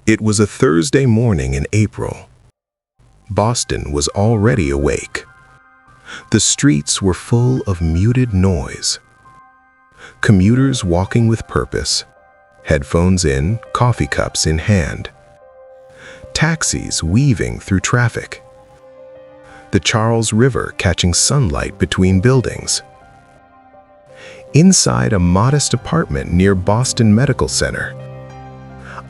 It was a Thursday morning in April. Boston was already awake. The streets were full of muted noise. Commuters walking with purpose, headphones in, coffee cups in hand. Taxis weaving through traffic. The Charles River catching sunlight between buildings. Inside a modest apartment near Boston Medical Center,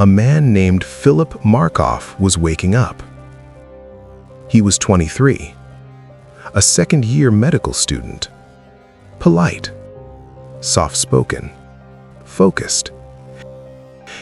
a man named Philip Markoff was waking up. He was 23, a second-year medical student, polite, soft-spoken, focused.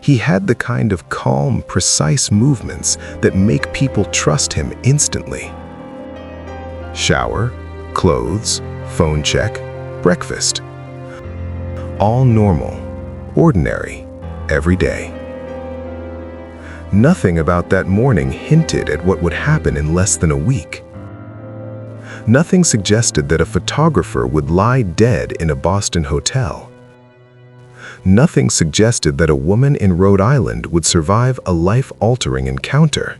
He had the kind of calm, precise movements that make people trust him instantly. Shower, clothes, phone check, breakfast. All normal, ordinary, every day. Nothing about that morning hinted at what would happen in less than a week. Nothing suggested that a photographer would lie dead in a Boston hotel. Nothing suggested that a woman in Rhode Island would survive a life-altering encounter.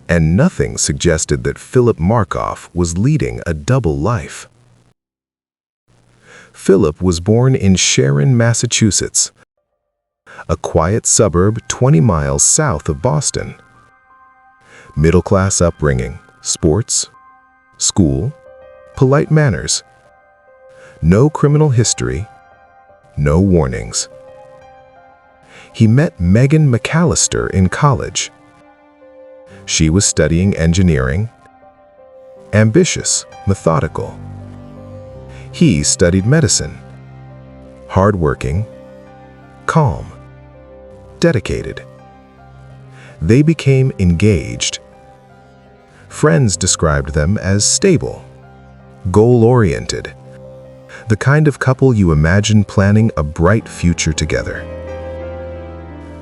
And nothing suggested that Philip Markoff was leading a double life. Philip was born in Sharon, Massachusetts, a quiet suburb 20 miles south of Boston. Middle-class upbringing, sports, school, polite manners. No criminal history, no warnings. He met Megan McAllister in college. She was studying engineering, ambitious, methodical. He studied medicine, hardworking, calm, dedicated. They became engaged. Friends described them as stable, goal-oriented, the kind of couple you imagine planning a bright future together.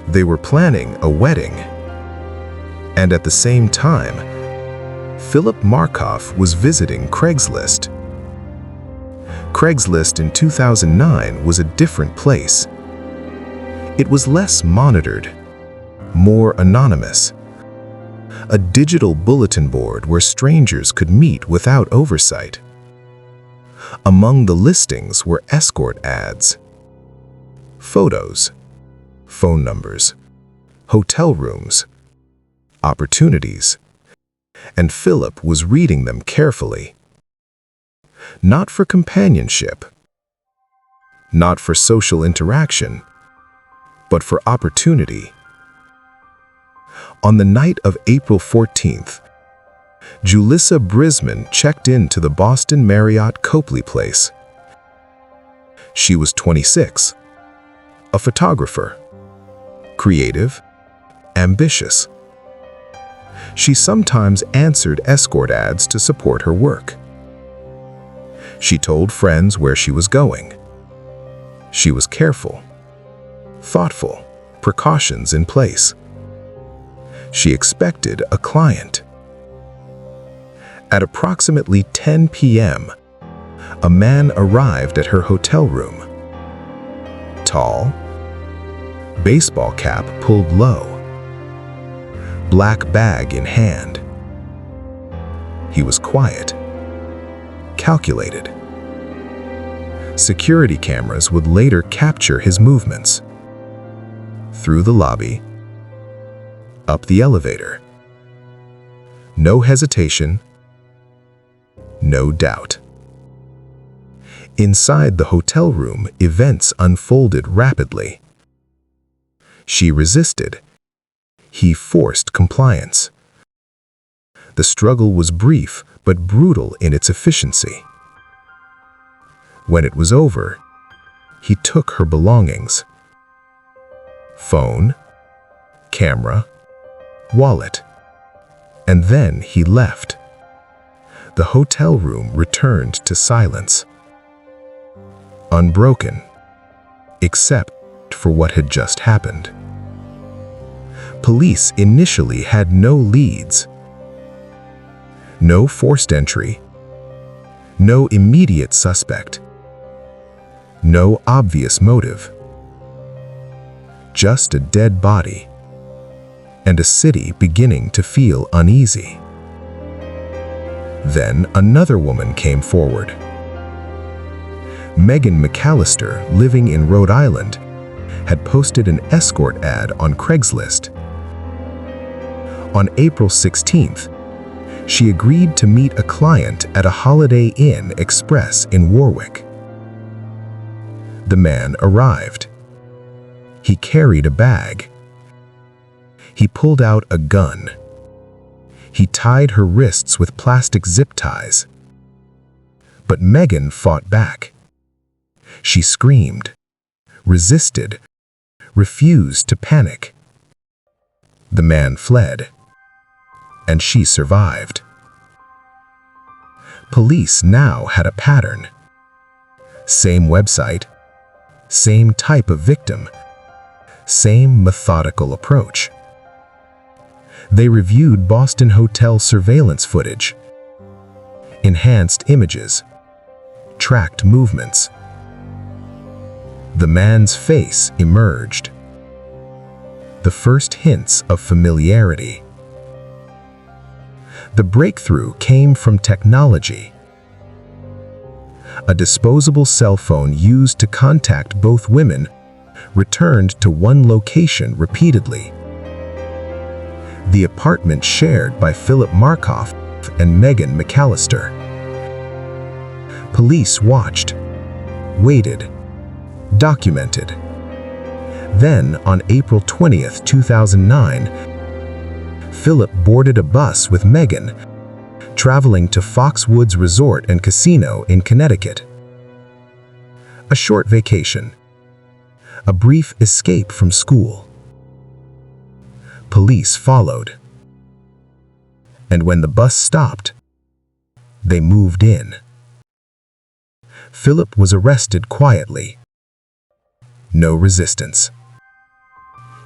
They were planning a wedding. And at the same time, Philip Markoff was visiting Craigslist. Craigslist in 2009 was a different place. It was less monitored, more anonymous. A digital bulletin board where strangers could meet without oversight. Among the listings were escort ads, photos, phone numbers, hotel rooms, opportunities, and Philip was reading them carefully. Not for companionship, not for social interaction, but for opportunity. On the night of April 14th, Julissa Brisman checked into the Boston Marriott Copley Place. She was 26, a photographer, creative, ambitious. She sometimes answered escort ads to support her work. She told friends where she was going. She was careful, thoughtful, precautions in place. She expected a client. At approximately 10 p.m., a man arrived at her hotel room. Tall, baseball cap pulled low, black bag in hand. He was quiet, calculated. Security cameras would later capture his movements. Through the lobby, up the elevator. No hesitation, no doubt. Inside the hotel room, events unfolded rapidly. She resisted. He forced compliance. The struggle was brief but brutal in its efficiency. When it was over, he took her belongings. Phone, camera, wallet, and then he left. The hotel room returned to silence. Unbroken, except for what had just happened. Police initially had no leads. No forced entry. No immediate suspect. No obvious motive. Just a dead body, and a city beginning to feel uneasy. Then another woman came forward. Megan McAllister, living in Rhode Island, had posted an escort ad on Craigslist. On April 16th, she agreed to meet a client at a Holiday Inn Express in Warwick. The man arrived. He carried a bag. He pulled out a gun. He tied her wrists with plastic zip ties. But Megan fought back. She screamed, resisted, refused to panic. The man fled, and she survived. Police now had a pattern. Same website, same type of victim, same methodical approach. They reviewed Boston hotel surveillance footage, enhanced images, tracked movements. The man's face emerged. The first hints of familiarity. The breakthrough came from technology. A disposable cell phone used to contact both women returned to one location repeatedly. The apartment shared by Philip Markoff and Megan McAllister. Police watched, waited, documented. Then, on April 20th, 2009, Philip boarded a bus with Megan, traveling to Foxwoods Resort and Casino in Connecticut. A short vacation. A brief escape from school. Police followed. And when the bus stopped, they moved in. Philip was arrested quietly. No resistance.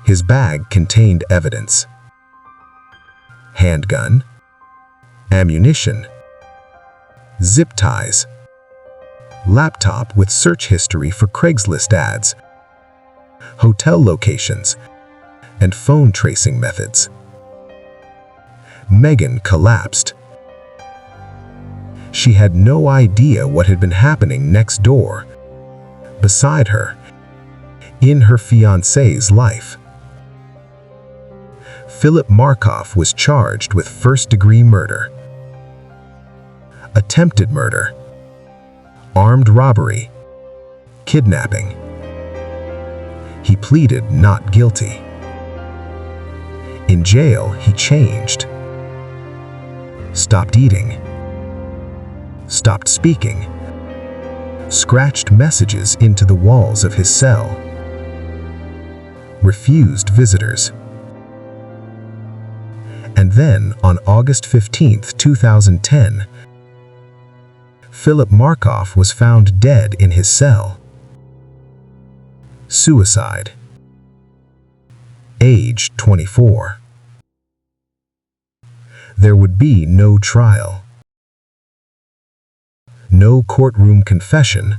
His bag contained evidence. Handgun, ammunition, zip ties, laptop with search history for Craigslist ads, hotel locations, and phone tracing methods. Megan collapsed. She had no idea what had been happening next door, beside her, in her fiancé's life. Philip Markoff was charged with first-degree murder, attempted murder, armed robbery, kidnapping. He pleaded not guilty. In jail, he changed. Stopped eating. Stopped speaking. Scratched messages into the walls of his cell. Refused visitors. And then, on August 15, 2010, Philip Markoff was found dead in his cell. Suicide. Age 24. There would be no trial. No courtroom confession.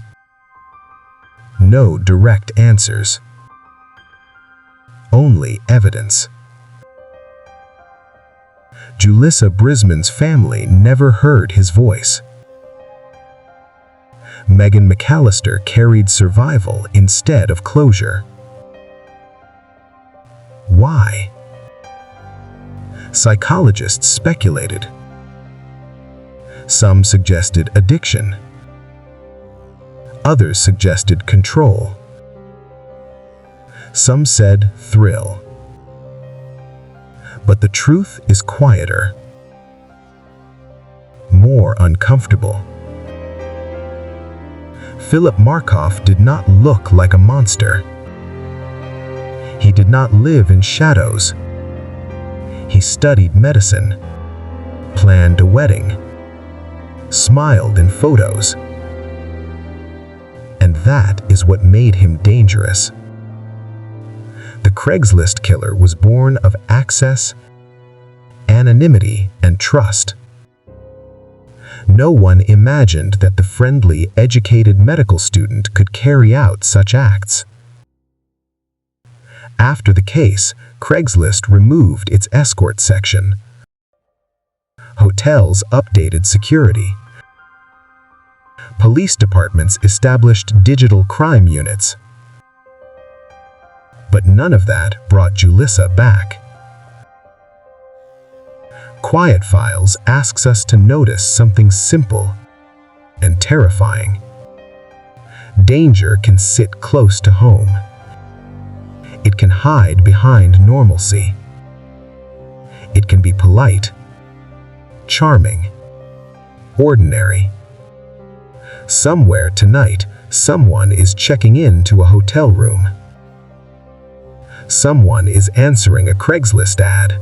No direct answers. Only evidence. Julissa Brisman's family never heard his voice. Megan McAllister carried survival instead of closure. Why? Psychologists speculated. Some suggested addiction. Others suggested control. Some said thrill. But the truth is quieter, more uncomfortable. Philip Markoff did not look like a monster. He did not live in shadows. He studied medicine, planned a wedding, smiled in photos. And that is what made him dangerous. The Craigslist killer was born of access, anonymity, and trust. No one imagined that the friendly, educated medical student could carry out such acts. After the case, Craigslist removed its escort section. Hotels updated security. Police departments established digital crime units. But none of that brought Julissa back. Quiet Files asks us to notice something simple and terrifying. Danger can sit close to home. It can hide behind normalcy. It can be polite, charming, ordinary. Somewhere tonight, someone is checking into a hotel room. Someone is answering a Craigslist ad.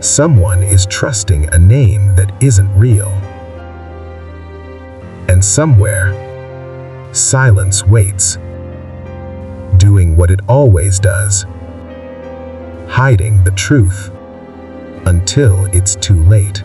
Someone is trusting a name that isn't real. And somewhere, silence waits, doing what it always does, hiding the truth until it's too late.